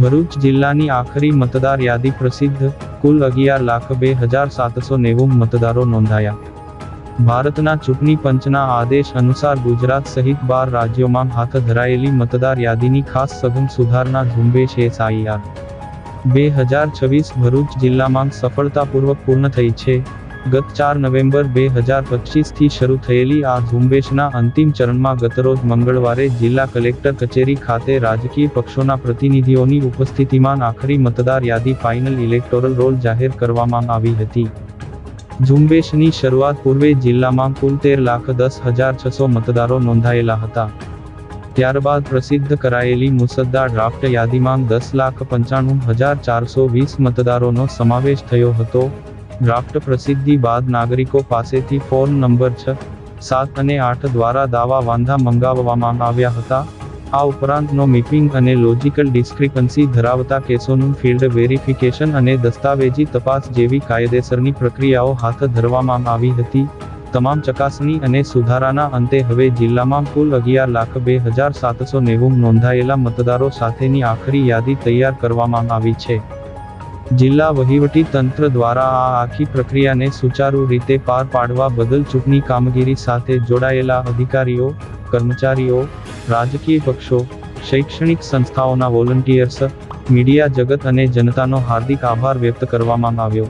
ભરૂચ જિલ્લાની આખરી મતદાર યાદી પ્રસિદ્ધ, કુલ 11,02,790 મતદારો નોંધાયા। ભારતના ચૂંટણી પંચના આદેશ અનુસાર ગુજરાત સહિત 12 રાજ્યોમાં હાથ ધરાયેલી મતદાર યાદીની ખાસ સઘન સુધારણા ઝુંબેશ SIR 2026 ભરૂચ જિલ્લામાં સફળતાપૂર્વક પૂર્ણ થઈ છે। ગત 4 નવેમ્બર 2025થી શરૂ થયેલી આ ઝુંબેશના અંતિમ ચરણમાં ગતરોજ મંગળવારે જિલ્લા કલેક્ટર કચેરી ખાતે રાજકીય પક્ષોના પ્રતિનિધિઓની ઉપસ્થિતિમાં આખરી મતદાર યાદી ફાઇનલ ઇલેક્ટોરલ રોલ જાહેર કરવામાં આવી હતી। ઝુંબેશની શરૂઆત પૂર્વે જિલ્લામાં કુલ 13,10,600 મતદારો નોંધાયેલા હતા। ત્યારબાદ પ્રસિદ્ધ કરાયેલી મુસદ્દા ડ્રાફ્ટ યાદીમાં 10,95,420 મતદારોનો સમાવેશ થયો હતો। ડ્રાફ્ટ પ્રસિદ્ધિ બાદ નાગરિકો પાસેથી ફોર્મ નંબર 6, 7 અને 8 દ્વારા દાવા વાંધા મંગાવવામાં આવ્યા હતા। આ ઉપરાંત નો મેપિંગ અને લોજિકલ ડિસ્ક્રિપન્સી ધરાવતા કેસોનું ફિલ્ડ વેરિફિકેશન અને દસ્તાવેજી તપાસ જેવી કાયદેસરની પ્રક્રિયાઓ હાથ ધરવામાં આવી હતી। તમામ ચકાસણી અને સુધારાના અંતે હવે જિલ્લામાં કુલ 11,02,790 નોંધાયેલા મતદારો સાથેની આખરી યાદી તૈયાર કરવામાં આવી છે। જિલ્લા વહીવટી તંત્ર દ્વારા આ આખી પ્રક્રિયાને સુચારુ રીતે પાર પાડવા બદલ ચૂંટણી કામગીરી સાથે જોડાયેલા અધિકારીઓ, કર્મચારીઓ, રાજકીય પક્ષો, શૈક્ષણિક સંસ્થાઓના વોલન્ટિયર્સ, મીડિયા જગત અને જનતાનો હાર્દિક આભાર વ્યક્ત કરવામાં આવ્યો।